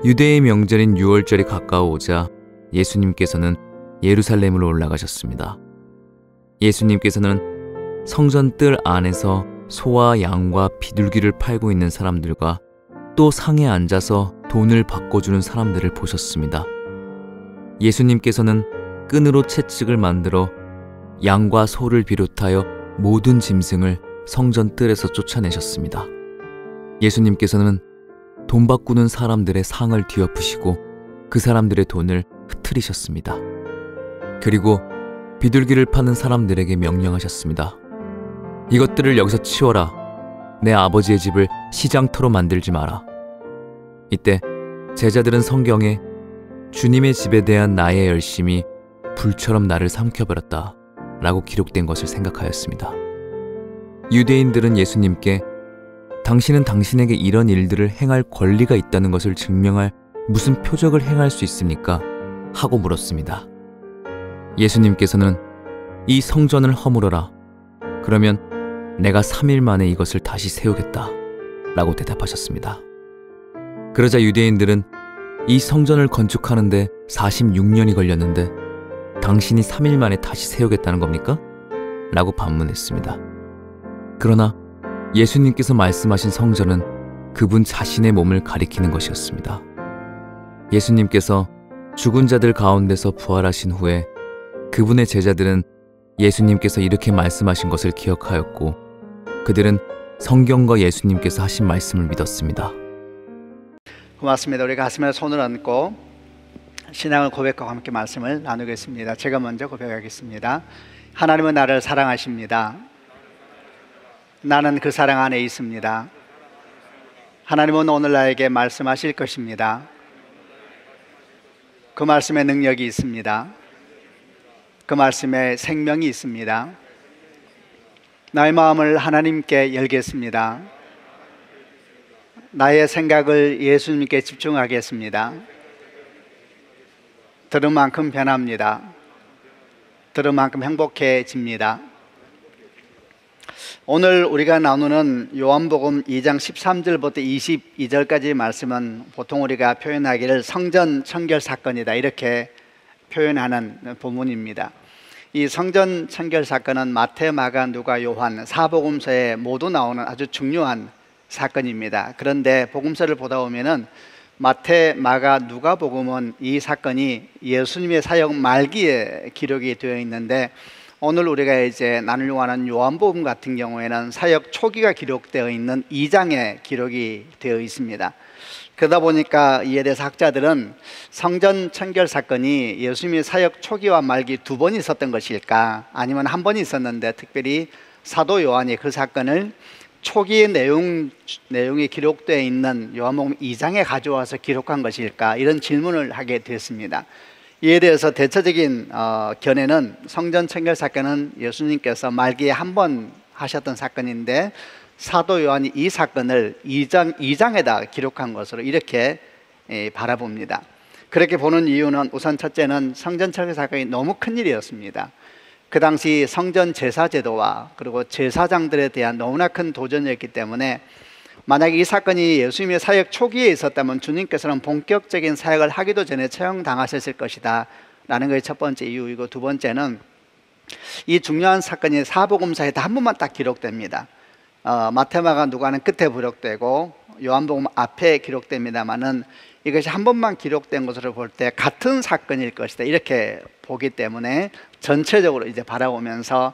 유대의 명절인 유월절이 가까워오자 예수님께서는 예루살렘으로 올라가셨습니다. 예수님께서는 성전 뜰 안에서 소와 양과 비둘기를 팔고 있는 사람들과 또 상에 앉아서 돈을 바꿔주는 사람들을 보셨습니다. 예수님께서는 끈으로 채찍을 만들어 양과 소를 비롯하여 모든 짐승을 성전 뜰에서 쫓아내셨습니다. 예수님께서는 돈 바꾸는 사람들의 상을 뒤엎으시고 그 사람들의 돈을 흐트리셨습니다. 그리고 비둘기를 파는 사람들에게 명령하셨습니다. 이것들을 여기서 치워라. 내 아버지의 집을 시장터로 만들지 마라. 이때 제자들은 성경에 주님의 집에 대한 나의 열심이 불처럼 나를 삼켜버렸다 라고 기록된 것을 생각하였습니다. 유대인들은 예수님께 당신은 당신에게 이런 일들을 행할 권리가 있다는 것을 증명할 무슨 표적을 행할 수 있습니까? 하고 물었습니다. 예수님께서는 이 성전을 허물어라. 그러면 내가 3일 만에 이것을 다시 세우겠다 라고 대답하셨습니다. 그러자 유대인들은 이 성전을 건축하는데 46년이 걸렸는데 당신이 3일 만에 다시 세우겠다는 겁니까? 라고 반문했습니다. 그러나 예수님께서 말씀하신 성전은 그분 자신의 몸을 가리키는 것이었습니다. 예수님께서 죽은 자들 가운데서 부활하신 후에 그분의 제자들은 예수님께서 이렇게 말씀하신 것을 기억하였고 그들은 성경과 예수님께서 하신 말씀을 믿었습니다. 고맙습니다. 우리 가슴에 손을 얹고 신앙을 고백하고 함께 말씀을 나누겠습니다. 제가 먼저 고백하겠습니다. 하나님은 나를 사랑하십니다. 나는 그 사랑 안에 있습니다. 하나님은 오늘 나에게 말씀하실 것입니다. 그 말씀에 능력이 있습니다. 그 말씀에 생명이 있습니다. 나의 마음을 하나님께 열겠습니다. 나의 생각을 예수님께 집중하겠습니다. 들은 만큼 변합니다. 들은 만큼 행복해집니다. 오늘 우리가 나누는 요한복음 2장 13절부터 22절까지 말씀은 보통 우리가 표현하기를 성전 청결 사건이다 이렇게 표현하는 본문입니다. 이 성전 청결 사건은 마태, 마가, 누가, 요한 사복음서에 모두 나오는 아주 중요한 사건입니다. 그런데 복음서를 보다 보면은 마태, 마가, 누가복음은 이 사건이 예수님의 사역 말기에 기록이 되어 있는데 오늘 우리가 이제 나누려고 하는 요한복음 같은 경우에는 사역 초기가 기록되어 있는 2장에 기록이 되어 있습니다. 그러다 보니까 이에 대해서 학자들은 성전 청결 사건이 예수님의 사역 초기와 말기 두 번 있었던 것일까 아니면 한 번 있었는데 특별히 사도 요한이 그 사건을 초기의 내용이 기록되어 있는 요한복음 2장에 가져와서 기록한 것일까 이런 질문을 하게 됐습니다. 이에 대해서 대체적인 견해는 성전 청결 사건은 예수님께서 말기에 한 번 하셨던 사건인데 사도 요한이 이 사건을 2장에다 기록한 것으로 이렇게 바라봅니다. 그렇게 보는 이유는 우선 첫째는 성전 청결 사건이 너무 큰 일이었습니다. 그 당시 성전 제사 제도와 그리고 제사장들에 대한 너무나 큰 도전이었기 때문에 만약에 이 사건이 예수님의 사역 초기에 있었다면 주님께서는 본격적인 사역을 하기도 전에 처형당하셨을 것이다 라는 것이 첫 번째 이유이고, 두 번째는 이 중요한 사건이 사복음서에 한 번만 딱 기록됩니다. 마태마가 누가는 끝에 기록되고 요한복음 앞에 기록됩니다만은 이것이 한 번만 기록된 것으로 볼 때 같은 사건일 것이다 이렇게 보기 때문에 전체적으로 이제 바라보면서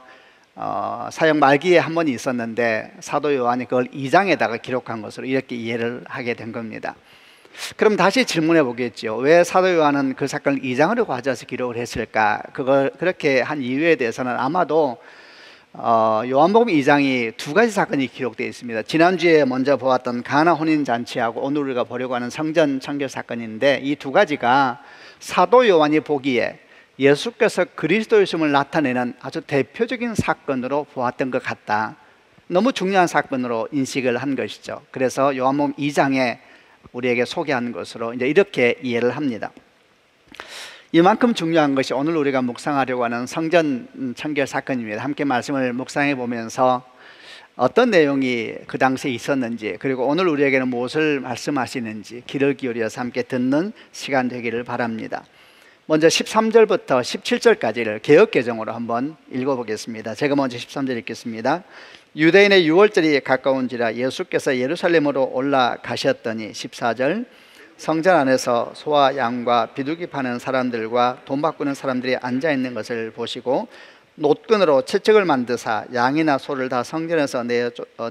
사역 말기에 한 번 있었는데 사도 요한이 그걸 2장에다가 기록한 것으로 이렇게 이해를 하게 된 겁니다. 그럼 다시 질문해 보겠죠. 왜 사도 요한은 그 사건을 2장으로 가져와서 기록을 했을까? 그걸 그렇게 한 이유에 대해서는 아마도 요한복음 2장이 두 가지 사건이 기록되어 있습니다. 지난주에 먼저 보았던 가나 혼인잔치하고 오늘 우리가 보려고 하는 성전 청결 사건인데 이 두 가지가 사도 요한이 보기에 예수께서 그리스도이심을 나타내는 아주 대표적인 사건으로 보았던 것 같다. 너무 중요한 사건으로 인식을 한 것이죠. 그래서 요한복음 2장에 우리에게 소개하는 것으로 이제 이렇게 이해를 합니다. 이만큼 중요한 것이 오늘 우리가 묵상하려고 하는 성전 청결 사건입니다. 함께 말씀을 묵상해 보면서 어떤 내용이 그 당시에 있었는지, 그리고 오늘 우리에게는 무엇을 말씀하시는지 귀를 기울여서 함께 듣는 시간 되기를 바랍니다. 먼저 13절부터 17절까지를 개역개정으로 한번 읽어보겠습니다. 제가 먼저 13절 읽겠습니다. 유대인의 유월절이 가까운지라 예수께서 예루살렘으로 올라가셨더니 14절 성전 안에서 소와 양과 비둘기 파는 사람들과 돈 바꾸는 사람들이 앉아있는 것을 보시고 노끈으로 채찍을 만드사 양이나 소를 다 성전에서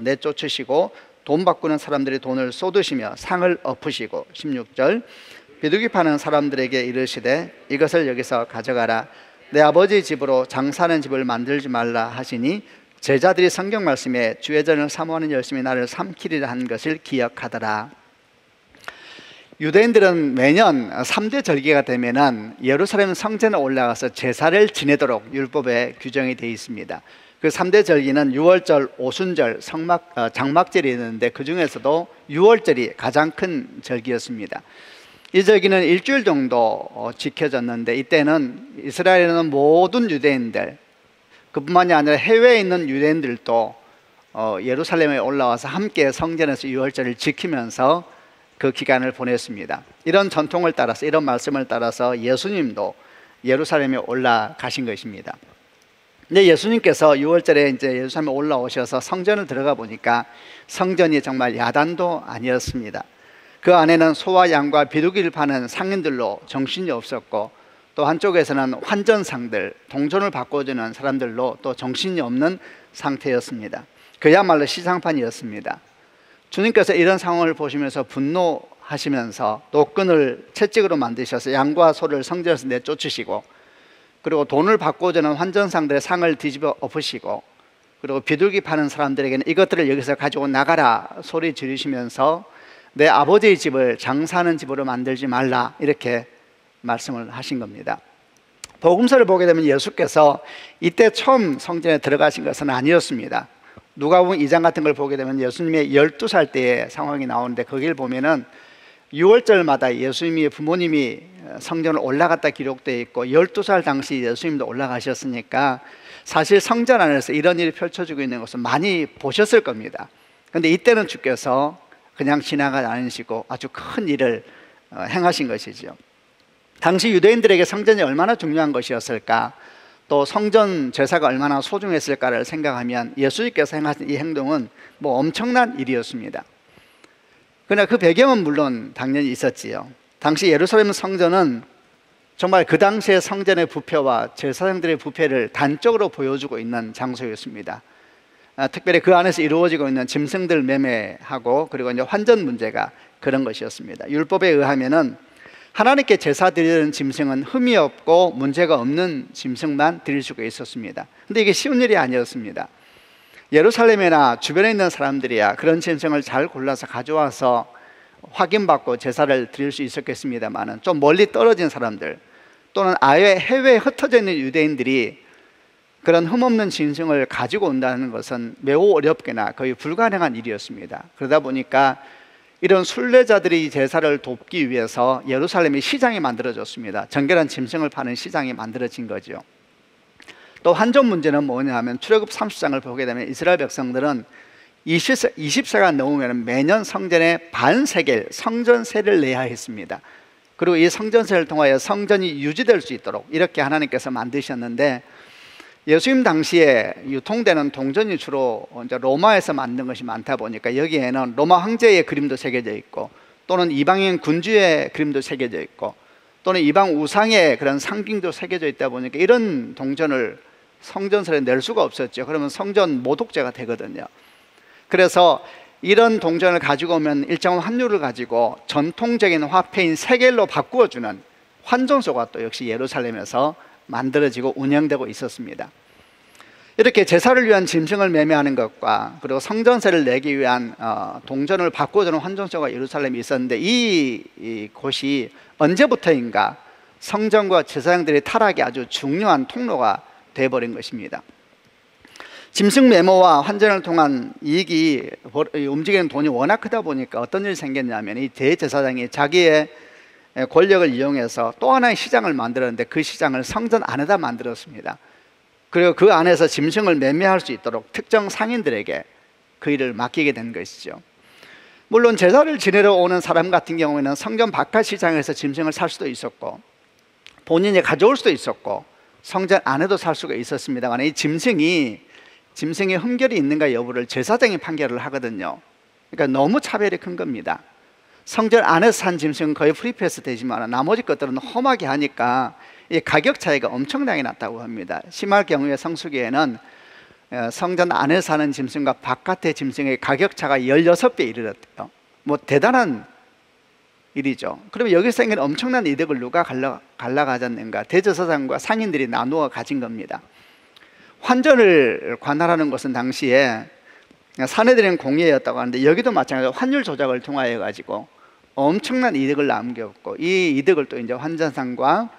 내쫓으시고 돈 바꾸는 사람들이 돈을 쏟으시며 상을 엎으시고 16절 비둘기 파는 사람들에게 이르시되 이것을 여기서 가져가라. 내 아버지 집으로 장사하는 집을 만들지 말라 하시니 제자들이 성경 말씀에 주의 전을 사모하는 열심히 나를 삼키리라 한 것을 기억하더라. 유대인들은 매년 3대 절기가 되면은 예루살렘 성전에 올라가서 제사를 지내도록 율법에 규정이 되어 있습니다. 그 3대 절기는 유월절, 오순절, 장막절이 있는데 그 중에서도 유월절이 가장 큰 절기였습니다. 이 절기는 일주일 정도 지켜졌는데 이때는 이스라엘에는 모든 유대인들, 그뿐만이 아니라 해외에 있는 유대인들도 예루살렘에 올라와서 함께 성전에서 유월절을 지키면서 그 기간을 보냈습니다. 이런 전통을 따라서, 이런 말씀을 따라서 예수님도 예루살렘에 올라가신 것입니다. 근데 예수님께서 유월절에 이제 예루살렘에 올라오셔서 성전을 들어가 보니까 성전이 정말 야단도 아니었습니다. 그 안에는 소와 양과 비둘기를 파는 상인들로 정신이 없었고, 또 한쪽에서는 환전상들, 동전을 바꿔주는 사람들로 또 정신이 없는 상태였습니다. 그야말로 시장판이었습니다. 주님께서 이런 상황을 보시면서 분노하시면서 노끈을 채찍으로 만드셔서 양과 소를 성전에서 내쫓으시고, 그리고 돈을 바꿔주는 환전상들의 상을 뒤집어 엎으시고, 그리고 비둘기 파는 사람들에게는 이것들을 여기서 가지고 나가라 소리 지르시면서 내 아버지의 집을 장사하는 집으로 만들지 말라, 이렇게 말씀을 하신 겁니다. 복음서를 보게 되면 예수께서 이때 처음 성전에 들어가신 것은 아니었습니다. 누가복음 2장 같은 걸 보게 되면 예수님의 12살 때의 상황이 나오는데, 거기를 보면은 6월절마다 예수님의 부모님이 성전을 올라갔다 기록되어 있고 12살 당시 예수님도 올라가셨으니까 사실 성전 안에서 이런 일이 펼쳐지고 있는 것을 많이 보셨을 겁니다. 그런데 이때는 주께서 그냥 지나가지 않으시고 아주 큰 일을 행하신 것이죠. 당시 유대인들에게 성전이 얼마나 중요한 것이었을까, 또 성전 제사가 얼마나 소중했을까를 생각하면 예수님께서 행하신 이 행동은 뭐 엄청난 일이었습니다. 그러나 그 배경은 물론 당연히 있었지요. 당시 예루살렘 성전은 정말 그 당시의 성전의 부패와 제사장들의 부패를 단적으로 보여주고 있는 장소였습니다. 특별히 그 안에서 이루어지고 있는 짐승들 매매하고, 그리고 이제 환전 문제가 그런 것이었습니다. 율법에 의하면은 하나님께 제사 드리는 짐승은 흠이 없고 문제가 없는 짐승만 드릴 수가 있었습니다. 근데 이게 쉬운 일이 아니었습니다. 예루살렘이나 주변에 있는 사람들이야 그런 짐승을 잘 골라서 가져와서 확인받고 제사를 드릴 수 있었겠습니다만은, 좀 멀리 떨어진 사람들 또는 아예 해외에 흩어져 있는 유대인들이 그런 흠없는 짐승을 가지고 온다는 것은 매우 어렵거나 거의 불가능한 일이었습니다. 그러다 보니까 이런 순례자들이 제사를 돕기 위해서 예루살렘에 시장이 만들어졌습니다. 정결한 짐승을 파는 시장이 만들어진 거죠. 또 환전 문제는 뭐냐면 출애굽 30장을 보게 되면 이스라엘 백성들은 20세가 넘으면 매년 성전에 반세겔 성전세를 내야 했습니다. 그리고 이 성전세를 통하여 성전이 유지될 수 있도록 이렇게 하나님께서 만드셨는데, 예수님 당시에 유통되는 동전이 주로 이제 로마에서 만든 것이 많다 보니까 여기에는 로마 황제의 그림도 새겨져 있고, 또는 이방인 군주의 그림도 새겨져 있고, 또는 이방 우상의 그런 상징도 새겨져 있다 보니까 이런 동전을 성전세에 낼 수가 없었죠. 그러면 성전 모독죄가 되거든요. 그래서 이런 동전을 가지고 오면 일정한 환율을 가지고 전통적인 화폐인 세겔로 바꾸어주는 환전소가 또 역시 예루살렘에서 만들어지고 운영되고 있었습니다. 이렇게 제사를 위한 짐승을 매매하는 것과 그리고 성전세를 내기 위한 동전을 바꿔주는 환전소가 예루살렘에 있었는데, 이 곳이 언제부터인가 성전과 제사장들의 타락이 아주 중요한 통로가 되어버린 것입니다. 짐승 매매와 환전을 통한 이익이 움직이는 돈이 워낙 크다 보니까 어떤 일이 생겼냐면, 이 대제사장이 자기의 권력을 이용해서 또 하나의 시장을 만들었는데 그 시장을 성전 안에다 만들었습니다. 그리고 그 안에서 짐승을 매매할 수 있도록 특정 상인들에게 그 일을 맡기게 된 것이죠. 물론 제사를 지내러 오는 사람 같은 경우에는 성전 바깥 시장에서 짐승을 살 수도 있었고 본인이 가져올 수도 있었고 성전 안에도 살 수가 있었습니다만 이 짐승이 흠결이 있는가 여부를 제사장이 판결을 하거든요. 그러니까 너무 차별이 큰 겁니다. 성전 안에서 산 짐승은 거의 프리패스 되지만 나머지 것들은 험하게 하니까 이 가격 차이가 엄청나게 났다고 합니다. 심할 경우에 성수기에는 성전 안에 사는 짐승과 바깥의 짐승의 가격 차가 16배 이르렀대요. 뭐 대단한 일이죠. 그러면 여기서 생긴 엄청난 이득을 누가 갈라가졌는가? 대제사장과 상인들이 나누어 가진 겁니다. 환전을 관할하는 것은 당시에 사내들인 공예였다고 하는데 여기도 마찬가지로 환율 조작을 통하여 가지고 엄청난 이득을 남겼고 이 이득을 또 이제 환전상과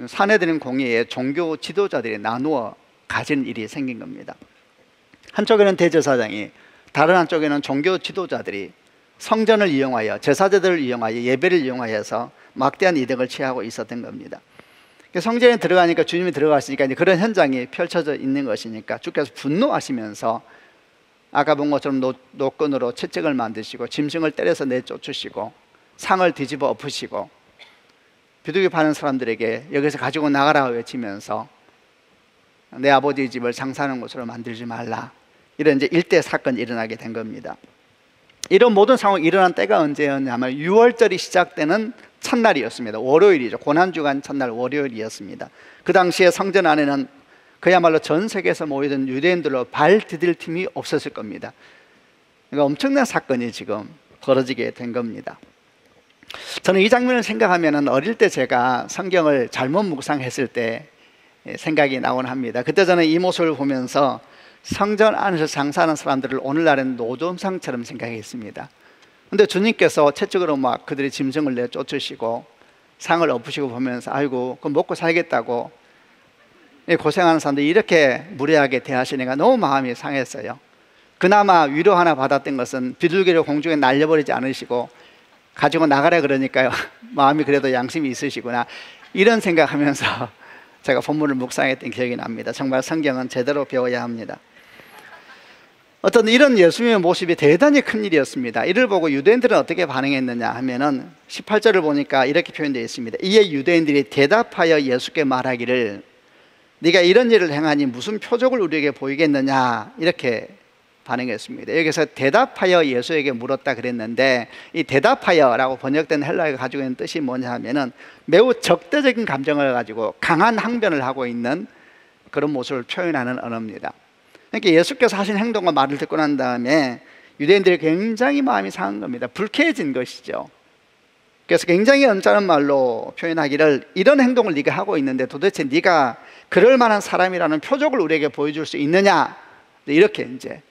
사내들인 공예의 종교 지도자들이 나누어 가진 일이 생긴 겁니다. 한쪽에는 대제사장이, 다른 한쪽에는 종교 지도자들이 성전을 이용하여 제사제들을 이용하여 예배를 이용하여서 막대한 이득을 취하고 있었던 겁니다. 성전에 들어가니까 주님이 들어갔으니까 이제 그런 현장이 펼쳐져 있는 것이니까 주께서 분노하시면서 아까 본 것처럼 노끈으로 채찍을 만드시고 짐승을 때려서 내쫓으시고 상을 뒤집어 엎으시고 비둘기 파는 사람들에게 여기서 가지고 나가라 외치면서 내 아버지 집을 장사하는 곳으로 만들지 말라, 이런 이제 일대 사건이 일어나게 된 겁니다. 이런 모든 상황이 일어난 때가 언제였냐면 6월절이 시작되는 첫날이었습니다. 월요일이죠. 고난주간 첫날 월요일이었습니다. 그 당시에 성전 안에는 그야말로 전 세계에서 모이던 유대인들로 발 디딜 틈이 없었을 겁니다. 그러니까 엄청난 사건이 지금 벌어지게 된 겁니다. 저는 이 장면을 생각하면 어릴 때 제가 성경을 잘못 묵상했을 때 생각이 나곤 합니다. 그때 저는 이 모습을 보면서 성전 안에서 장사하는 사람들을 오늘날은 노점상처럼 생각했습니다. 근데 주님께서 채찍으로 막 그들의 짐승을 내쫓으시고 상을 엎으시고 보면서 아이고 그거 먹고 살겠다고 고생하는 사람들이 이렇게 무례하게 대하시니까 너무 마음이 상했어요. 그나마 위로 하나 받았던 것은 비둘기를 공중에 날려버리지 않으시고 가지고 나가라 그러니까요 마음이 그래도 양심이 있으시구나, 이런 생각하면서 제가 본문을 묵상했던 기억이 납니다. 정말 성경은 제대로 배워야 합니다. 어떤 이런 예수님의 모습이 대단히 큰 일이었습니다. 이를 보고 유대인들은 어떻게 반응했느냐 하면은 18절을 보니까 이렇게 표현되어 있습니다. 이에 유대인들이 대답하여 예수께 말하기를 네가 이런 일을 행하니 무슨 표적을 우리에게 보이겠느냐, 이렇게 반응했습니다. 여기서 대답하여 예수에게 물었다 그랬는데 이 대답하여라고 번역된 헬라어가 가지고 있는 뜻이 뭐냐 하면은 매우 적대적인 감정을 가지고 강한 항변을 하고 있는 그런 모습을 표현하는 언어입니다. 그러니까 예수께서 하신 행동과 말을 듣고 난 다음에 유대인들이 굉장히 마음이 상한 겁니다. 불쾌해진 것이죠. 그래서 굉장히 언짢은 말로 표현하기를 이런 행동을 네가 하고 있는데 도대체 네가 그럴 만한 사람이라는 표적을 우리에게 보여줄 수 있느냐, 이렇게 이제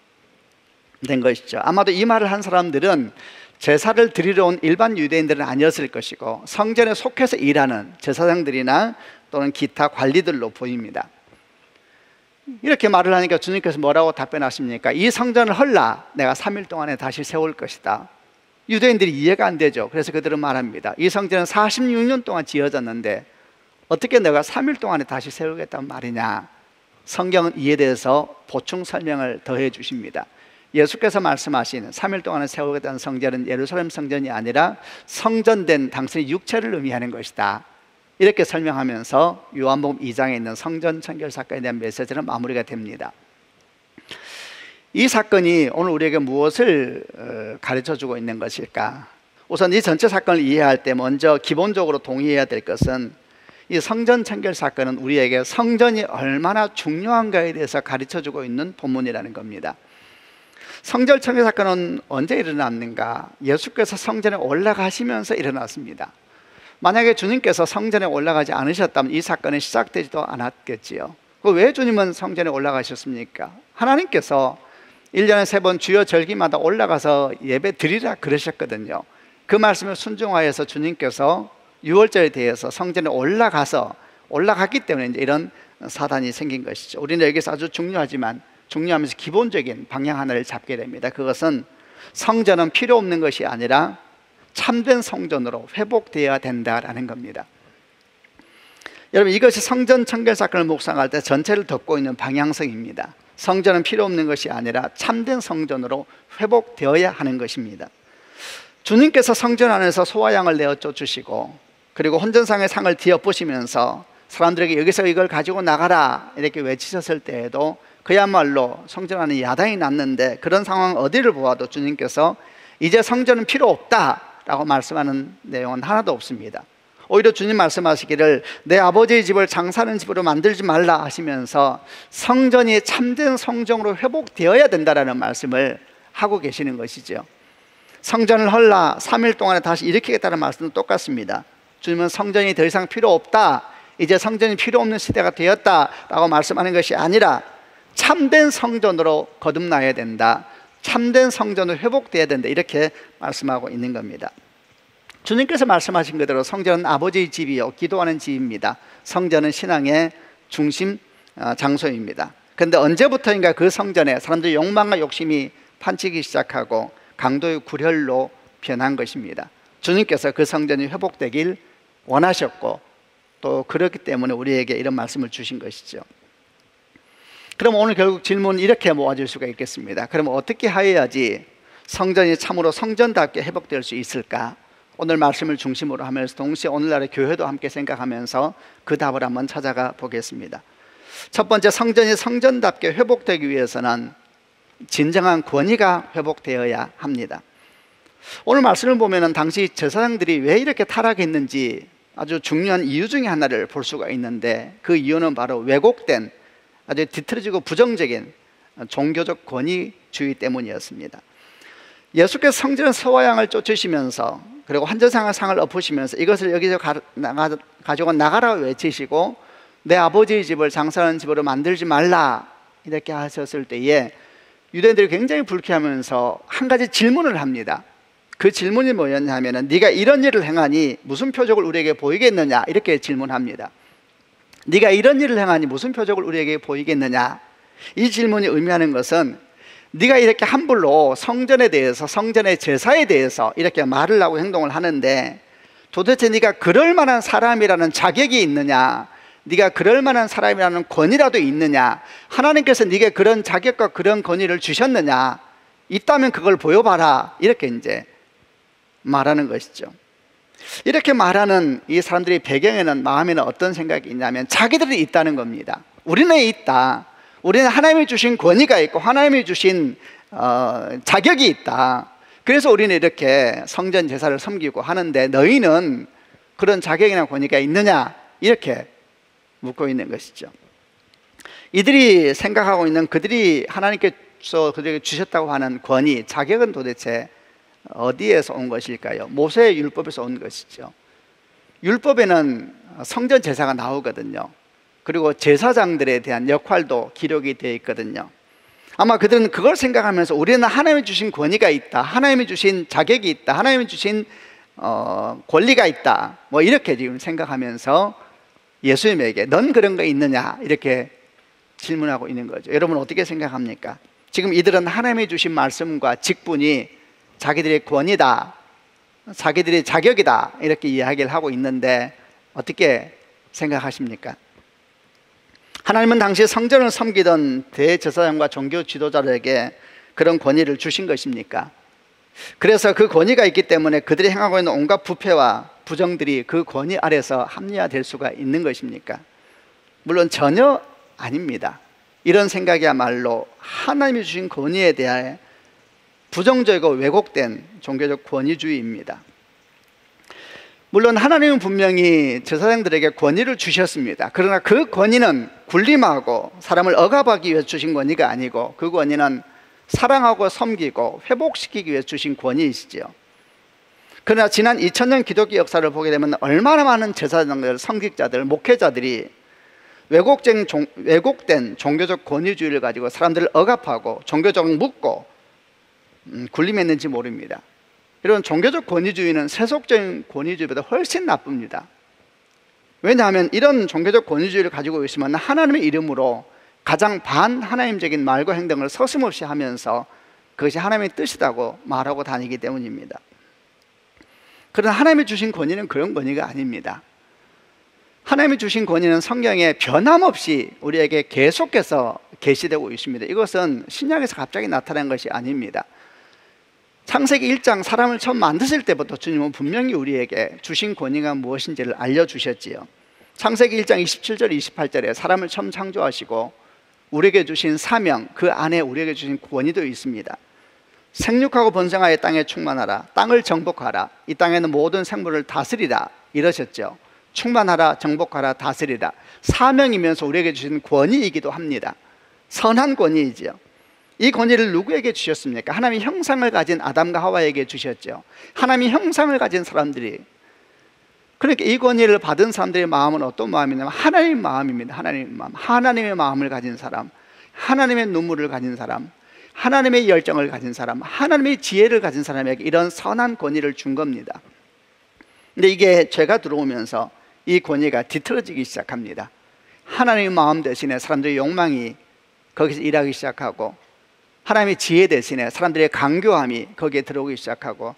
된 것이죠. 아마도 이 말을 한 사람들은 제사를 드리러 온 일반 유대인들은 아니었을 것이고 성전에 속해서 일하는 제사장들이나 또는 기타 관리들로 보입니다. 이렇게 말을 하니까 주님께서 뭐라고 답변하십니까? 이 성전을 헐라 내가 3일 동안에 다시 세울 것이다. 유대인들이 이해가 안 되죠. 그래서 그들은 말합니다. 이 성전은 46년 동안 지어졌는데 어떻게 내가 3일 동안에 다시 세우겠다는 말이냐. 성경은 이에 대해서 보충 설명을 더해 주십니다. 예수께서 말씀하신 3일 동안에 세우겠다는 성전은 예루살렘 성전이 아니라 성전된 당신의 육체를 의미하는 것이다, 이렇게 설명하면서 요한복음 2장에 있는 성전 청결 사건에 대한 메시지는 마무리가 됩니다. 이 사건이 오늘 우리에게 무엇을 가르쳐주고 있는 것일까? 우선 이 전체 사건을 이해할 때 먼저 기본적으로 동의해야 될 것은 이 성전 청결 사건은 우리에게 성전이 얼마나 중요한가에 대해서 가르쳐주고 있는 본문이라는 겁니다. 성전 청결 사건은 언제 일어났는가? 예수께서 성전에 올라가시면서 일어났습니다. 만약에 주님께서 성전에 올라가지 않으셨다면 이 사건은 시작되지도 않았겠지요. 왜 주님은 성전에 올라가셨습니까? 하나님께서 1년에 3번 주여 절기마다 올라가서 예배 드리라 그러셨거든요. 그 말씀에 순종하여서 주님께서 6월절에 대해서 성전에 올라갔기 때문에 이제 이런 사단이 생긴 것이죠. 우리는 여기서 아주 중요하면서 기본적인 방향 하나를 잡게 됩니다. 그것은 성전은 필요 없는 것이 아니라 참된 성전으로 회복되어야 된다라는 겁니다. 여러분, 이것이 성전 청결 사건을 묵상할 때 전체를 덮고 있는 방향성입니다. 성전은 필요 없는 것이 아니라 참된 성전으로 회복되어야 하는 것입니다. 주님께서 성전 안에서 소와 양을 내어 쫓으시고 그리고 혼전상의 상을 뒤엎으시면서 사람들에게 여기서 이걸 가지고 나가라 이렇게 외치셨을 때에도 그야말로 성전 안에 야단이 났는데, 그런 상황 어디를 보아도 주님께서 이제 성전은 필요 없다라고 말씀하는 내용은 하나도 없습니다. 오히려 주님 말씀하시기를 내 아버지의 집을 장사하는 집으로 만들지 말라 하시면서 성전이 참된 성전으로 회복되어야 된다라는 말씀을 하고 계시는 것이죠. 성전을 헐라 3일 동안에 다시 일으키겠다는 말씀은 똑같습니다. 주님은 성전이 더 이상 필요 없다, 이제 성전이 필요 없는 시대가 되었다라고 말씀하는 것이 아니라 참된 성전으로 거듭나야 된다, 참된 성전으로 회복되어야 된다, 이렇게 말씀하고 있는 겁니다. 주님께서 말씀하신 그대로 성전은 아버지의 집이요 기도하는 집입니다. 성전은 신앙의 중심 장소입니다. 그런데 언제부터인가 그 성전에 사람들의 욕망과 욕심이 판치기 시작하고 강도의 굴혈로 변한 것입니다. 주님께서 그 성전이 회복되길 원하셨고 또 그렇기 때문에 우리에게 이런 말씀을 주신 것이죠. 그럼 오늘 결국 질문은 이렇게 모아질 수가 있겠습니다. 그럼 어떻게 하여야지 성전이 참으로 성전답게 회복될 수 있을까? 오늘 말씀을 중심으로 하면서 동시에 오늘날의 교회도 함께 생각하면서 그 답을 한번 찾아가 보겠습니다. 첫 번째, 성전이 성전답게 회복되기 위해서는 진정한 권위가 회복되어야 합니다. 오늘 말씀을 보면 당시 제사장들이 왜 이렇게 타락했는지 아주 중요한 이유 중에 하나를 볼 수가 있는데, 그 이유는 바로 왜곡된 아주 뒤틀어지고 부정적인 종교적 권위주의 때문이었습니다. 예수께서 성전 소와 양을 쫓으시면서 그리고 환전상의 상을 엎으시면서 이것을 여기서 가지고 나가라고 외치시고 내 아버지의 집을 장사하는 집으로 만들지 말라 이렇게 하셨을 때에 유대인들이 굉장히 불쾌하면서 한 가지 질문을 합니다. 그 질문이 뭐였냐면 네가 이런 일을 행하니 무슨 표적을 우리에게 보이겠느냐, 이렇게 질문합니다. 네가 이런 일을 행하니 무슨 표적을 우리에게 보이겠느냐. 이 질문이 의미하는 것은 네가 이렇게 함부로 성전에 대해서, 성전의 제사에 대해서 이렇게 말을 하고 행동을 하는데 도대체 네가 그럴 만한 사람이라는 자격이 있느냐, 네가 그럴 만한 사람이라는 권위라도 있느냐, 하나님께서 네게 그런 자격과 그런 권위를 주셨느냐, 있다면 그걸 보여봐라, 이렇게 이제 말하는 것이죠. 이렇게 말하는 이 사람들의 배경에는, 마음에는 어떤 생각이 있냐면 자기들이 있다는 겁니다. 우리는 있다, 우리는 하나님이 주신 권위가 있고 하나님이 주신 자격이 있다, 그래서 우리는 이렇게 성전 제사를 섬기고 하는데 너희는 그런 자격이나 권위가 있느냐, 이렇게 묻고 있는 것이죠. 이들이 생각하고 있는 그들이 하나님께서 그들에게 주셨다고 하는 권위, 자격은 도대체 어디에서 온 것일까요? 모세의 율법에서 온 것이죠. 율법에는 성전 제사가 나오거든요. 그리고 제사장들에 대한 역할도 기록이 되어 있거든요. 아마 그들은 그걸 생각하면서 우리는 하나님이 주신 권위가 있다, 하나님이 주신 자격이 있다, 하나님이 주신 권리가 있다, 뭐 이렇게 지금 생각하면서 예수님에게 넌 그런 거 있느냐, 이렇게 질문하고 있는 거죠. 여러분 어떻게 생각합니까? 지금 이들은 하나님이 주신 말씀과 직분이 자기들의 권위다, 자기들의 자격이다, 이렇게 이야기를 하고 있는데 어떻게 생각하십니까? 하나님은 당시 성전을 섬기던 대제사장과 종교 지도자들에게 그런 권위를 주신 것입니까? 그래서 그 권위가 있기 때문에 그들이 행하고 있는 온갖 부패와 부정들이 그 권위 아래서 합리화될 수가 있는 것입니까? 물론 전혀 아닙니다. 이런 생각이야말로 하나님이 주신 권위에 대해 부정적이고 왜곡된 종교적 권위주의입니다. 물론 하나님은 분명히 제사장들에게 권위를 주셨습니다. 그러나 그 권위는 군림하고 사람을 억압하기 위해 주신 권위가 아니고 그 권위는 사랑하고 섬기고 회복시키기 위해 주신 권위이시죠. 그러나 지난 2000년 기독교 역사를 보게 되면 얼마나 많은 제사장들, 섬기자들, 목회자들이 왜곡된 종교적 권위주의를 가지고 사람들을 억압하고 종교적으로 묶고 군림했는지 모릅니다. 이런 종교적 권위주의는 세속적인 권위주의보다 훨씬 나쁩니다. 왜냐하면 이런 종교적 권위주의를 가지고 있으면 하나님의 이름으로 가장 반하나님적인 말과 행동을 서슴없이 하면서 그것이 하나님의 뜻이라고 말하고 다니기 때문입니다. 그러나 하나님이 주신 권위는 그런 권위가 아닙니다. 하나님이 주신 권위는 성경에 변함없이 우리에게 계속해서 계시되고 있습니다. 이것은 신약에서 갑자기 나타난 것이 아닙니다. 창세기 1장 사람을 처음 만드실 때부터 주님은 분명히 우리에게 주신 권위가 무엇인지를 알려주셨지요. 창세기 1장 27절 28절에 사람을 처음 창조하시고 우리에게 주신 사명, 그 안에 우리에게 주신 권위도 있습니다. 생육하고 번성하여 땅에 충만하라, 땅을 정복하라, 이 땅에는 모든 생물을 다스리라 이러셨죠. 충만하라, 정복하라, 다스리라. 사명이면서 우리에게 주신 권위이기도 합니다. 선한 권위이지요. 이 권위를 누구에게 주셨습니까? 하나님의 형상을 가진 아담과 하와에게 주셨죠. 하나님의 형상을 가진 사람들이, 그러니까 이 권위를 받은 사람들의 마음은 어떤 마음이냐면 하나님의 마음입니다. 하나님의 마음, 하나님의 마음을 가진 사람, 하나님의 눈물을 가진 사람, 하나님의 열정을 가진 사람, 하나님의 지혜를 가진 사람에게 이런 선한 권위를 준 겁니다. 근데 이게 죄가 들어오면서 이 권위가 뒤틀어지기 시작합니다. 하나님의 마음 대신에 사람들의 욕망이 거기서 일하기 시작하고, 하나님의 지혜 대신에 사람들의 강교함이 거기에 들어오기 시작하고,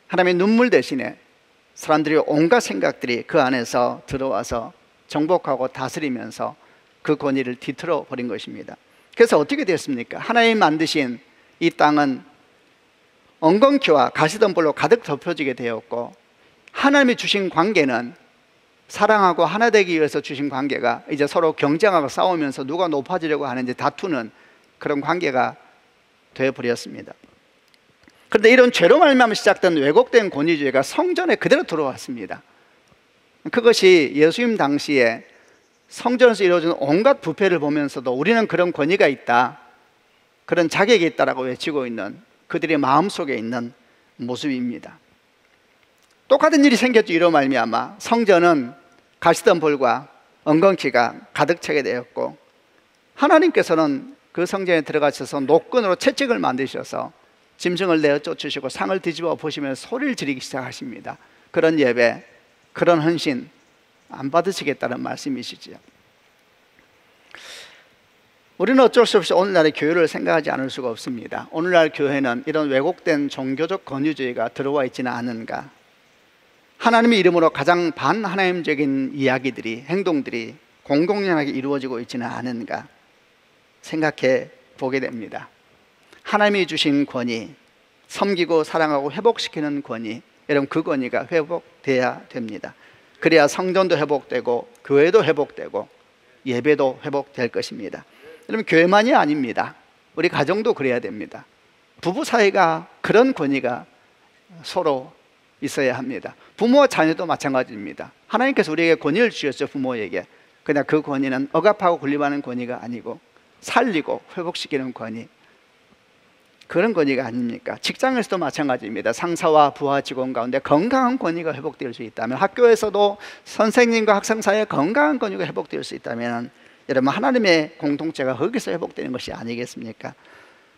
하나님의 눈물 대신에 사람들의 온갖 생각들이 그 안에서 들어와서 정복하고 다스리면서 그 권위를 뒤틀어 버린 것입니다. 그래서 어떻게 됐습니까? 하나님이 만드신 이 땅은 엉겅퀴와 가시덤불로 가득 덮여지게 되었고, 하나님이 주신 관계는 사랑하고 하나 되기 위해서 주신 관계가 이제 서로 경쟁하고 싸우면서 누가 높아지려고 하는지 다투는 그런 관계가 되어버렸습니다. 그런데 이런 죄로 말미암아 시작된 왜곡된 권위주의가 성전에 그대로 들어왔습니다. 그것이 예수님 당시에 성전에서 이루어지는 온갖 부패를 보면서도 우리는 그런 권위가 있다, 그런 자격이 있다라고 외치고 있는 그들의 마음속에 있는 모습입니다. 똑같은 일이 생겼죠. 이로 말미암아 성전은 가시덤불과 엉겅퀴가 가득 차게 되었고, 하나님께서는 그 성전에 들어가셔서 노끈으로 채찍을 만드셔서 짐승을 내어 쫓으시고 상을 뒤집어 보시면서 소리를 지르기 시작하십니다. 그런 예배, 그런 헌신 안 받으시겠다는 말씀이시지요. 우리는 어쩔 수 없이 오늘날의 교회를 생각하지 않을 수가 없습니다. 오늘날 교회는 이런 왜곡된 종교적 권위주의가 들어와 있지는 않은가, 하나님의 이름으로 가장 반하나님적인 이야기들이, 행동들이 공공연하게 이루어지고 있지는 않은가 생각해 보게 됩니다. 하나님이 주신 권위, 섬기고 사랑하고 회복시키는 권위, 여러분 그 권위가 회복돼야 됩니다. 그래야 성전도 회복되고 교회도 회복되고 예배도 회복될 것입니다. 여러분 교회만이 아닙니다. 우리 가정도 그래야 됩니다. 부부 사이가 그런 권위가 서로 있어야 합니다. 부모와 자녀도 마찬가지입니다. 하나님께서 우리에게 권위를 주셨죠. 부모에게. 그러나 그 권위는 억압하고 군림하는 권위가 아니고 살리고 회복시키는 권위, 그런 권위가 아닙니까? 직장에서도 마찬가지입니다. 상사와 부하 직원 가운데 건강한 권위가 회복될 수 있다면, 학교에서도 선생님과 학생 사이에 건강한 권위가 회복될 수 있다면, 여러분 하나님의 공동체가 거기서 회복되는 것이 아니겠습니까?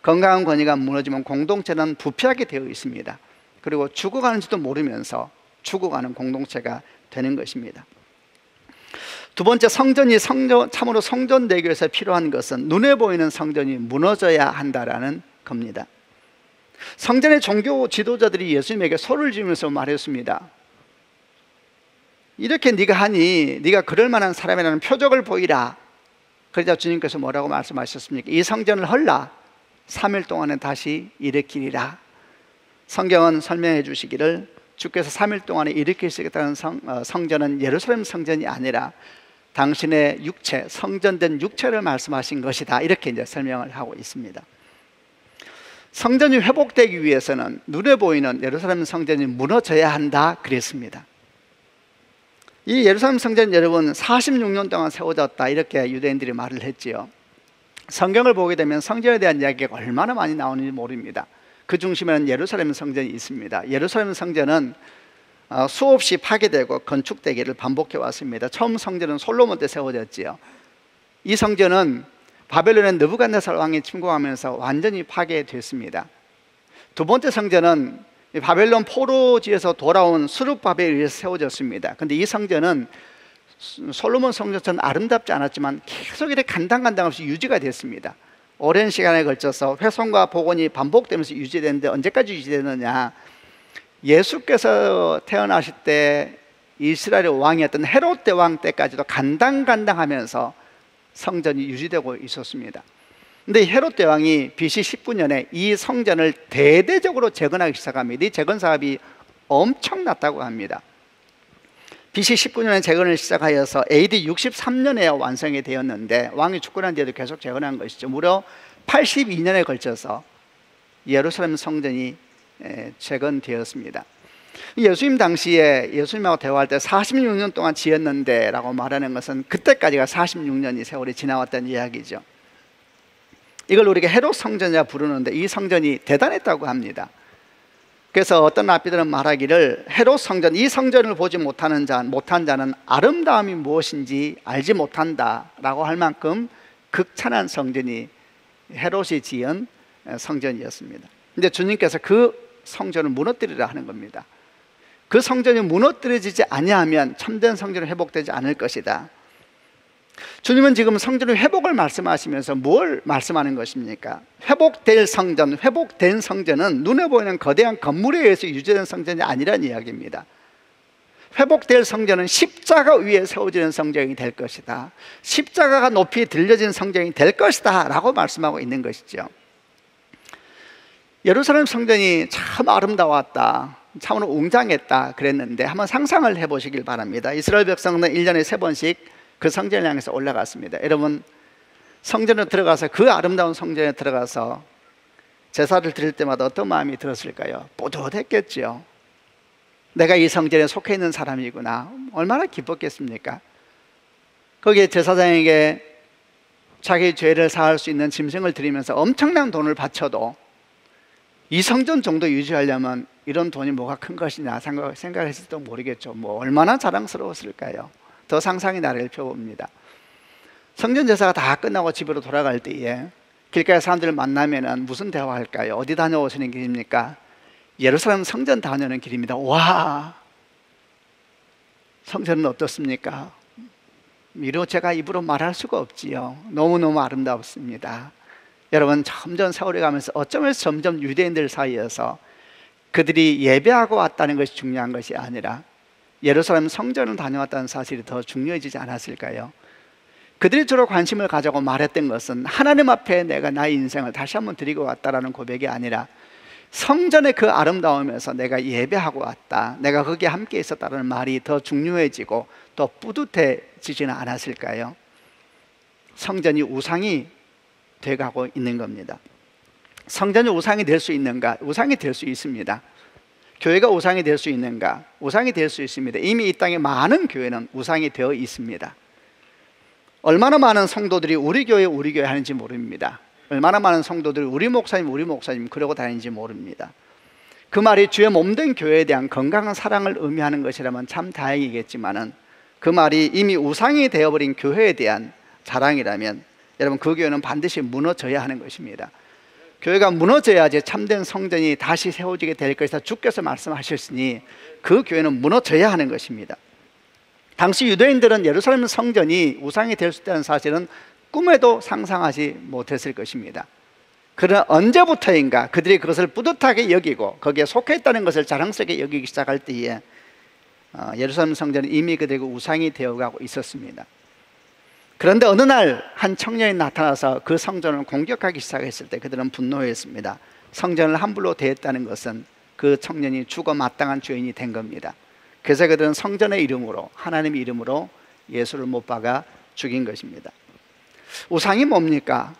건강한 권위가 무너지면 공동체는 부패하게 되어 있습니다. 그리고 죽어가는지도 모르면서 죽어가는 공동체가 되는 것입니다. 두 번째, 성전이 참으로 성전되기 위해서 필요한 것은 눈에 보이는 성전이 무너져야 한다라는 겁니다. 성전의 종교 지도자들이 예수님에게 소리를 지르면서 말했습니다. 이렇게 네가 하니 네가 그럴 만한 사람이라는 표적을 보이라. 그러자 주님께서 뭐라고 말씀하셨습니까? 이 성전을 헐라 3일 동안은 다시 일으키리라. 성경은 설명해 주시기를 주께서 3일 동안에 일으키시겠다는 성전은 예루살렘 성전이 아니라 당신의 육체, 성전된 육체를 말씀하신 것이다, 이렇게 이제 설명을 하고 있습니다. 성전이 회복되기 위해서는 눈에 보이는 예루살렘 성전이 무너져야 한다 그랬습니다. 이 예루살렘 성전, 여러분 46년 동안 세워졌다, 이렇게 유대인들이 말을 했지요. 성경을 보게 되면 성전에 대한 이야기가 얼마나 많이 나오는지 모릅니다. 그 중심에는 예루살렘 성전이 있습니다. 예루살렘 성전은 수없이 파괴되고 건축되기를 반복해 왔습니다. 처음 성전은 솔로몬 때 세워졌지요. 이 성전은 바벨론의 느부갓네살 왕이 침공하면서 완전히 파괴됐습니다. 두 번째 성전은 바벨론 포로지에서 돌아온 스룹바벨에 의해서 세워졌습니다. 그런데 이 성전은 솔로몬 성전처럼 아름답지 않았지만 계속 이렇게 간당간당 없이 유지가 됐습니다. 오랜 시간에 걸쳐서 훼손과 복원이 반복되면서 유지되는데, 언제까지 유지되느냐? 예수께서 태어나실 때 이스라엘의 왕이었던 헤롯 대왕 때까지도 간당간당하면서 성전이 유지되고 있었습니다. 근데 헤롯 대왕이 BC 19년에 이 성전을 대대적으로 재건하기 시작합니다. 이 재건 사업이 엄청났다고 합니다. BC 19년에 재건을 시작하여서 AD 63년에 완성이 되었는데, 왕이 죽고 난 뒤에도 계속 재건한 것이죠. 무려 82년에 걸쳐서 예루살렘 성전이 재건되었습니다. 예수님 당시에 예수님하고 대화할 때 46년 동안 지었는데 라고 말하는 것은 그때까지가 46년이 세월이 지나왔다는 이야기죠. 이걸 우리가 헤롯 성전이라 부르는데 이 성전이 대단했다고 합니다. 그래서 어떤 랍비들은 말하기를 헤롯 성전, 이 성전을 보지 못한 자는 아름다움이 무엇인지 알지 못한다 라고 할 만큼 극찬한 성전이 헤롯이 지은 성전이었습니다. 근데 주님께서 그 성전을 무너뜨리라 하는 겁니다. 그 성전이 무너뜨려지지 아니하면 참된 성전은 회복되지 않을 것이다. 주님은 지금 성전의 회복을 말씀하시면서 뭘 말씀하는 것입니까? 회복될 성전, 회복된 성전은 눈에 보이는 거대한 건물에 의해서 유지된 성전이 아니라는 이야기입니다. 회복될 성전은 십자가 위에 세워지는 성전이 될 것이다. 십자가가 높이 들려진 성전이 될 것이다 라고 말씀하고 있는 것이죠. 예루살렘 성전이 참 아름다웠다, 참으로 웅장했다 그랬는데 한번 상상을 해보시길 바랍니다. 이스라엘 백성은 1년에 3번씩 그 성전을 향해서 올라갔습니다. 여러분, 성전에 들어가서, 그 아름다운 성전에 들어가서 제사를 드릴 때마다 어떤 마음이 들었을까요? 뿌듯했겠죠. 내가 이 성전에 속해 있는 사람이구나. 얼마나 기뻤겠습니까? 거기에 제사장에게 자기 죄를 사할 수 있는 짐승을 드리면서 엄청난 돈을 바쳐도 이 성전 정도 유지하려면 이런 돈이 뭐가 큰 것이냐 생각했을지도 모르겠죠. 뭐 얼마나 자랑스러웠을까요? 더 상상이 나를 펴봅니다. 성전 제사가 다 끝나고 집으로 돌아갈 때에 길가에 사람들을 만나면 무슨 대화할까요? 어디 다녀오시는 길입니까? 예루살렘 성전 다녀오는 길입니다. 와, 성전은 어떻습니까? 이로 제가 입으로 말할 수가 없지요. 너무너무 아름답습니다. 여러분, 점점 세월이 가면서 어쩌면서 점점 유대인들 사이에서 그들이 예배하고 왔다는 것이 중요한 것이 아니라 예루살렘 성전을 다녀왔다는 사실이 더 중요해지지 않았을까요? 그들이 주로 관심을 가지고 말했던 것은 하나님 앞에 내가 나의 인생을 다시 한번 드리고 왔다라는 고백이 아니라 성전의 그 아름다움에서 내가 예배하고 왔다, 내가 거기에 함께 있었다는 말이 더 중요해지고 더 뿌듯해지지는 않았을까요? 성전이 우상이 돼가고 있는 겁니다. 성전이 우상이 될 수 있는가? 우상이 될 수 있습니다. 교회가 우상이 될 수 있는가? 우상이 될 수 있습니다. 이미 이 땅에 많은 교회는 우상이 되어 있습니다. 얼마나 많은 성도들이 우리 교회 하는지 모릅니다. 얼마나 많은 성도들이 우리 목사님 그러고 다니는지 모릅니다. 그 말이 주의 몸된 교회에 대한 건강한 사랑을 의미하는 것이라면 참 다행이겠지만은 그 말이 이미 우상이 되어버린 교회에 대한 자랑이라면 여러분, 그 교회는 반드시 무너져야 하는 것입니다. 교회가 무너져야지 참된 성전이 다시 세워지게 될 것이다 주께서 말씀하셨으니 그 교회는 무너져야 하는 것입니다. 당시 유대인들은 예루살렘 성전이 우상이 될 수 있다는 사실은 꿈에도 상상하지 못했을 것입니다. 그러나 언제부터인가 그들이 그것을 뿌듯하게 여기고 거기에 속해 있다는 것을 자랑스럽게 여기기 시작할 때에 예루살렘 성전은 이미 그들에게 우상이 되어가고 있었습니다. 그런데 어느 날 한 청년이 나타나서 그 성전을 공격하기 시작했을 때 그들은 분노했습니다. 성전을 함부로 대했다는 것은 그 청년이 죽어 마땅한 죄인이 된 겁니다. 그래서 그들은 성전의 이름으로, 하나님의 이름으로 예수를 못 박아 죽인 것입니다. 우상이 뭡니까?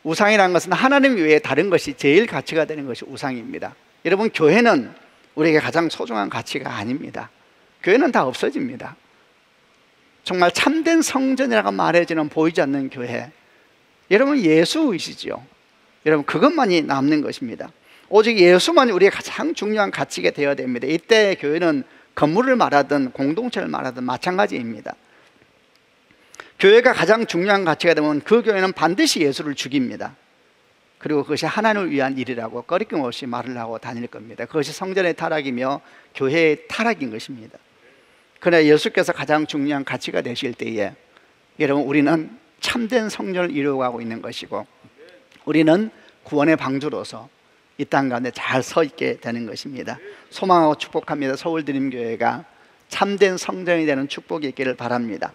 우상이라는 것은 하나님 외에 다른 것이 제일 가치가 되는 것이 우상입니다. 여러분, 교회는 우리에게 가장 소중한 가치가 아닙니다. 교회는 다 없어집니다. 정말 참된 성전이라고 말해지는 보이지 않는 교회, 여러분 예수이시죠. 여러분, 그것만이 남는 것입니다. 오직 예수만이 우리의 가장 중요한 가치가 되어야 됩니다. 이때 교회는 건물을 말하든 공동체를 말하든 마찬가지입니다. 교회가 가장 중요한 가치가 되면 그 교회는 반드시 예수를 죽입니다. 그리고 그것이 하나님을 위한 일이라고 꺼리낌없이 말을 하고 다닐 겁니다. 그것이 성전의 타락이며 교회의 타락인 것입니다. 그러나 예수께서 가장 중요한 가치가 되실 때에 여러분, 우리는 참된 성전을 이루어가고 있는 것이고 우리는 구원의 방주로서 이 땅 가운데 잘 서 있게 되는 것입니다. 소망하고 축복합니다. 서울드림교회가 참된 성전이 되는 축복이 있기를 바랍니다.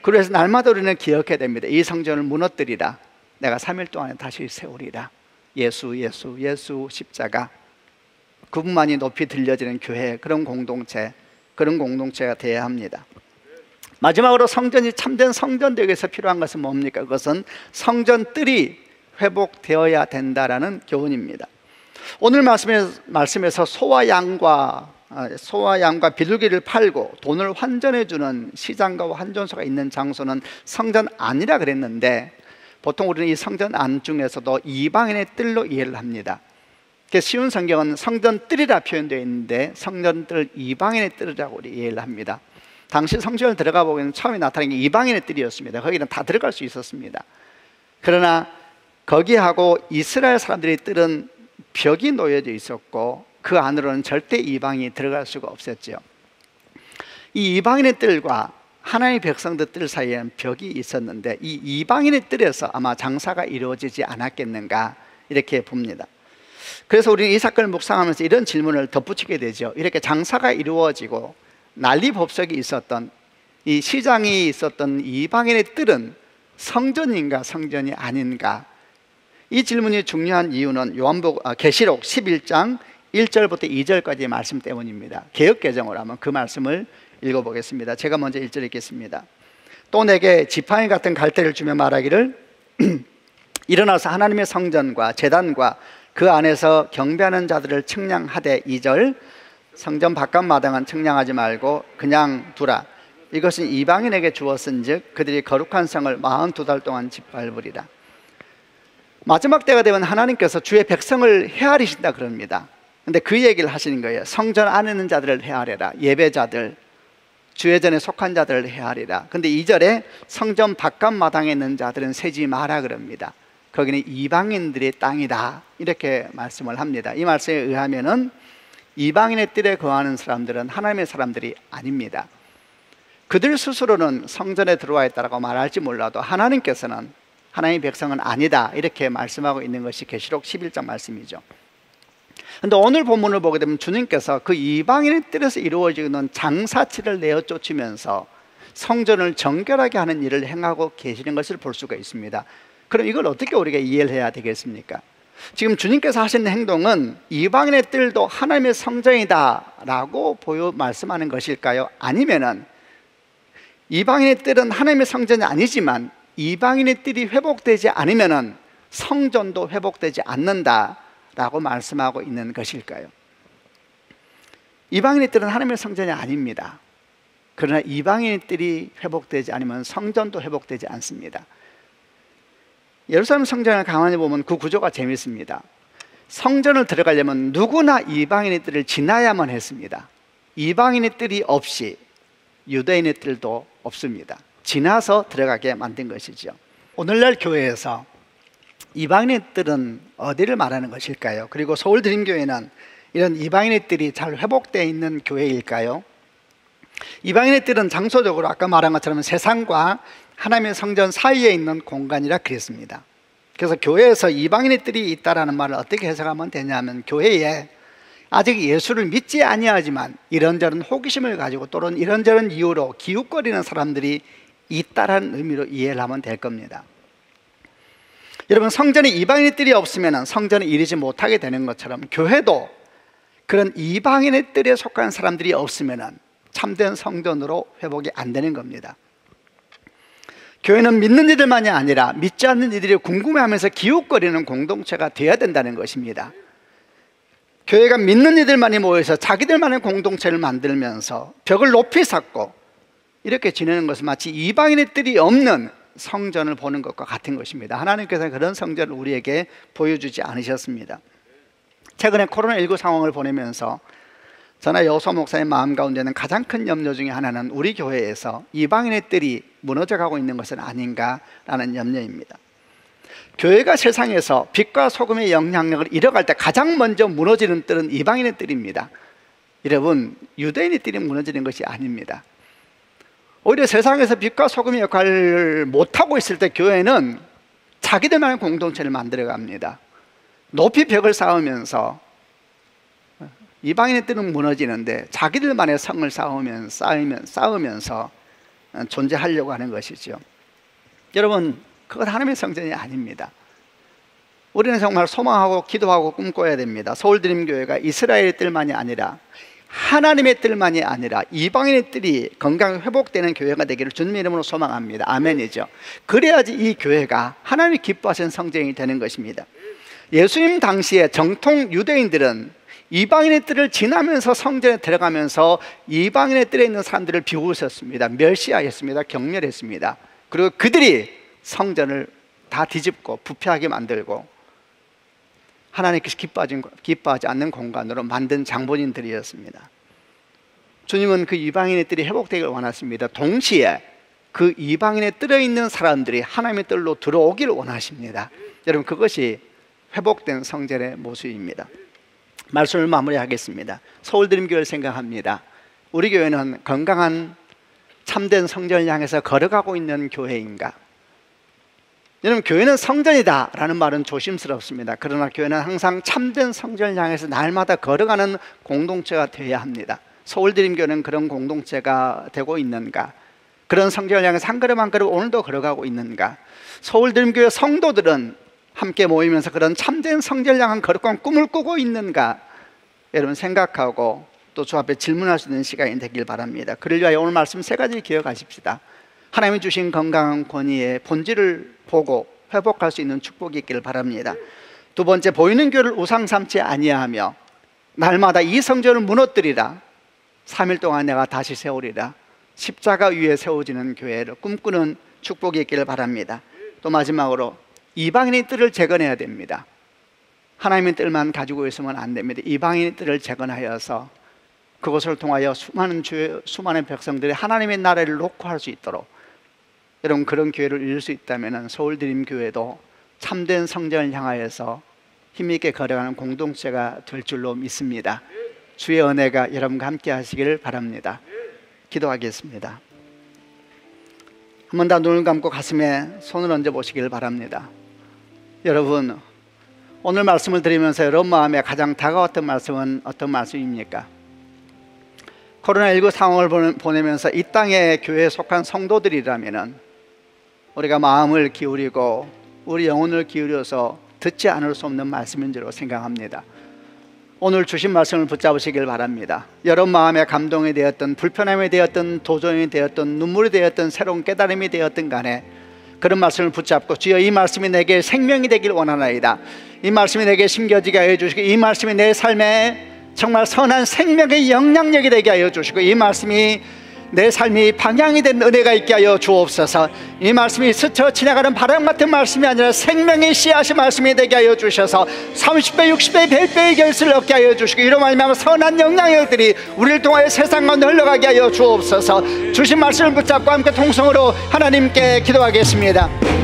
그래서 날마다 우리는 기억해야 됩니다. 이 성전을 무너뜨리라. 내가 3일 동안에 다시 세우리라. 예수, 예수, 예수, 십자가. 그분만이 높이 들려지는 교회, 그런 공동체가 되어야 합니다. 마지막으로 성전이 참된 성전 되기 위해서 필요한 것은 뭡니까? 그것은 성전뜰이 회복되어야 된다라는 교훈입니다. 오늘 말씀에서 소와 양과 비둘기를 팔고 돈을 환전해 주는 시장과 환전소가 있는 장소는 성전 안이라 그랬는데, 보통 우리는 이 성전 안 중에서도 이방인의 뜰로 이해를 합니다. 쉬운 성경은 성전 뜰이라 표현되어 있는데 성전 뜰 이방인의 뜰이라고 우리 이해를 합니다. 당시 성전을 들어가 보면 처음에 나타난 게 이방인의 뜰이었습니다. 거기는 다 들어갈 수 있었습니다. 그러나 거기하고 이스라엘 사람들의 뜰은 벽이 놓여져 있었고 그 안으로는 절대 이방인이 들어갈 수가 없었죠. 이 이방인의 뜰과 하나님의 백성들 뜰 사이에는 벽이 있었는데 이 이방인의 뜰에서 아마 장사가 이루어지지 않았겠는가 이렇게 봅니다. 그래서 우리는 이 사건을 묵상하면서 이런 질문을 덧붙이게 되죠. 이렇게 장사가 이루어지고 난리법석이 있었던 이 시장이 있었던 이방인의 뜰은 성전인가 성전이 아닌가? 이 질문이 중요한 이유는 계시록 11장 1절부터 2절까지의 말씀 때문입니다. 개역개정으로 한번 그 말씀을 읽어보겠습니다. 제가 먼저 1절 읽겠습니다. 또 내게 지팡이 같은 갈대를 주며 말하기를 일어나서 하나님의 성전과 제단과 그 안에서 경배하는 자들을 측량하되 2절 성전 바깥 마당은 측량하지 말고 그냥 두라. 이것은 이방인에게 주었은즉 그들이 거룩한 성을 42달 동안 짓밟으리라. 마지막 때가 되면 하나님께서 주의 백성을 헤아리신다 그럽니다. 근데 그 얘기를 하시는 거예요. 성전 안에 있는 자들을 헤아려라. 예배자들, 주의전에 속한 자들을 헤아리라. 근데 2절에 성전 바깥 마당에 있는 자들은 세지 마라 그럽니다. 거기는 이방인들의 땅이다 이렇게 말씀을 합니다. 이 말씀에 의하면은 이방인의 뜰에 거하는 사람들은 하나님의 사람들이 아닙니다. 그들 스스로는 성전에 들어와 있다고 말할지 몰라도 하나님께서는 하나님의 백성은 아니다 이렇게 말씀하고 있는 것이 계시록 11장 말씀이죠. 그런데 오늘 본문을 보게 되면 주님께서 그 이방인의 뜰에서 이루어지는 장사치를 내어 쫓으면서 성전을 정결하게 하는 일을 행하고 계시는 것을 볼 수가 있습니다. 그럼 이걸 어떻게 우리가 이해를 해야 되겠습니까? 지금 주님께서 하시는 행동은 이방인의 뜰도 하나님의 성전이다 라고 말씀하는 것일까요? 아니면은 이방인의 뜰은 하나님의 성전이 아니지만 이방인의 뜰이 회복되지 않으면은 성전도 회복되지 않는다 라고 말씀하고 있는 것일까요? 이방인의 뜰은 하나님의 성전이 아닙니다. 그러나 이방인의 뜰이 회복되지 않으면 성전도 회복되지 않습니다. 예루살렘 성전을 가만히 보면 그 구조가 재밌습니다. 성전을 들어가려면 누구나 이방인의 뜰을 지나야만 했습니다. 이방인의 뜰이 없이 유대인의 뜰도 없습니다. 지나서 들어가게 만든 것이죠. 오늘날 교회에서 이방인의 뜰은 어디를 말하는 것일까요? 그리고 서울드림교회는 이런 이방인의 뜰이 잘 회복되어 있는 교회일까요? 이방인의 뜰은 장소적으로 아까 말한 것처럼 세상과 하나님의 성전 사이에 있는 공간이라 그랬습니다. 그래서 교회에서 이방인의 뜰이 있다라는 말을 어떻게 해석하면 되냐면 교회에 아직 예수를 믿지 아니하지만 이런저런 호기심을 가지고 또는 이런저런 이유로 기웃거리는 사람들이 있다라는 의미로 이해를 하면 될 겁니다. 여러분, 성전에 이방인의 뜰이 없으면 성전에 이르지 못하게 되는 것처럼 교회도 그런 이방인의 뜰에 속한 사람들이 없으면 참된 성전으로 회복이 안 되는 겁니다. 교회는 믿는 이들만이 아니라 믿지 않는 이들이 궁금해하면서 기웃거리는 공동체가 되어야 된다는 것입니다. 교회가 믿는 이들만이 모여서 자기들만의 공동체를 만들면서 벽을 높이 쌓고 이렇게 지내는 것은 마치 이방인의 뜰이 없는 성전을 보는 것과 같은 것입니다. 하나님께서는 그런 성전을 우리에게 보여주지 않으셨습니다. 최근에 코로나19 상황을 보내면서 저나 여호수아 목사의 마음 가운데는 가장 큰 염려 중에 하나는 우리 교회에서 이방인의 뜰이 무너져가고 있는 것은 아닌가라는 염려입니다. 교회가 세상에서 빛과 소금의 영향력을 잃어갈 때 가장 먼저 무너지는 뜰은 이방인의 뜰입니다. 여러분, 유대인의 뜰이 무너지는 것이 아닙니다. 오히려 세상에서 빛과 소금의 역할을 못하고 있을 때 교회는 자기들만의 공동체를 만들어갑니다. 높이 벽을 쌓으면서 이방인의 뜰은 무너지는데 자기들만의 성을 쌓으면서 존재하려고 하는 것이죠. 여러분, 그건 하나님의 성전이 아닙니다. 우리는 정말 소망하고 기도하고 꿈꿔야 됩니다. 서울드림교회가 이스라엘의 뜰만이 아니라 하나님의 뜰만이 아니라 이방인의 뜰이 건강히 회복되는 교회가 되기를 주님의 이름으로 소망합니다. 아멘이죠. 그래야지 이 교회가 하나님이 기뻐하시는 성전이 되는 것입니다. 예수님 당시에 정통 유대인들은 이방인의 뜰을 지나면서 성전에 들어가면서 이방인의 뜰에 있는 사람들을 비웃었습니다. 멸시하였습니다. 경멸했습니다. 그리고 그들이 성전을 다 뒤집고 부패하게 만들고 하나님께서 기뻐하지 않는 공간으로 만든 장본인들이었습니다. 주님은 그 이방인의 뜰이 회복되기를 원하십니다. 동시에 그 이방인의 뜰에 있는 사람들이 하나님의 뜰로 들어오기를 원하십니다. 여러분, 그것이 회복된 성전의 모습입니다. 말씀을 마무리하겠습니다. 서울드림교회를 생각합니다. 우리 교회는 건강한 참된 성전을 향해서 걸어가고 있는 교회인가? 여러분, 교회는 성전이다 라는 말은 조심스럽습니다. 그러나 교회는 항상 참된 성전을 향해서 날마다 걸어가는 공동체가 되어야 합니다. 서울드림교회는 그런 공동체가 되고 있는가? 그런 성전을 향해서 한 걸음 한 걸음 오늘도 걸어가고 있는가? 서울드림교회 성도들은 함께 모이면서 그런 참된 성전을 향한 거룩한 꿈을 꾸고 있는가? 여러분, 생각하고 또 주 앞에 질문할 수 있는 시간이 되길 바랍니다. 그를 위하여 오늘 말씀 3가지 기억하십시다. 하나님이 주신 건강한 권위의 본질을 보고 회복할 수 있는 축복이 있기를 바랍니다. 두 번째, 보이는 교회를 우상 삼지 아니하며 날마다 이 성전을 무너뜨리라, 3일 동안 내가 다시 세우리라, 십자가 위에 세워지는 교회를 꿈꾸는 축복이 있기를 바랍니다. 또 마지막으로 이방인의 뜰을 재건해야 됩니다. 하나님의 뜰만 가지고 있으면 안 됩니다. 이방인의 뜰을 재건하여서 그것을 통하여 수많은 백성들이 하나님의 나라를 놓고 할 수 있도록, 여러분, 그런 교회를 이룰 수 있다면 서울드림교회도 참된 성전을 향하여서 힘있게 걸어가는 공동체가 될 줄로 믿습니다. 주의 은혜가 여러분과 함께 하시기를 바랍니다. 기도하겠습니다. 한 번 더 눈을 감고 가슴에 손을 얹어 보시기를 바랍니다. 여러분, 오늘 말씀을 드리면서 여러분 마음에 가장 다가왔던 말씀은 어떤 말씀입니까? 코로나19 상황을 보내면서 이 땅의 교회에 속한 성도들이라면 우리가 마음을 기울이고 우리 영혼을 기울여서 듣지 않을 수 없는 말씀인 줄 생각합니다. 오늘 주신 말씀을 붙잡으시길 바랍니다. 여러분 마음에 감동이 되었던, 불편함이 되었던, 도전이 되었던, 눈물이 되었던, 새로운 깨달음이 되었던 간에 그런 말씀을 붙잡고, 주여 이 말씀이 내게 생명이 되길 원하나이다, 이 말씀이 내게 심겨지게 하여 주시고, 이 말씀이 내 삶에 정말 선한 생명의 영향력이 되게 하여 주시고, 이 말씀이 내 삶이 방향이 된 은혜가 있게 하여 주옵소서. 이 말씀이 스쳐 지나가는 바람 같은 말씀이 아니라 생명의 씨앗의 말씀이 되게 하여 주셔서 30배, 60배, 100배의 결실을 얻게 하여 주시고, 이로 말미암아 선한 영향력들이 우리를 통하여 세상 가운데 흘러가게 하여 주옵소서. 주신 말씀을 붙잡고 함께 통성으로 하나님께 기도하겠습니다.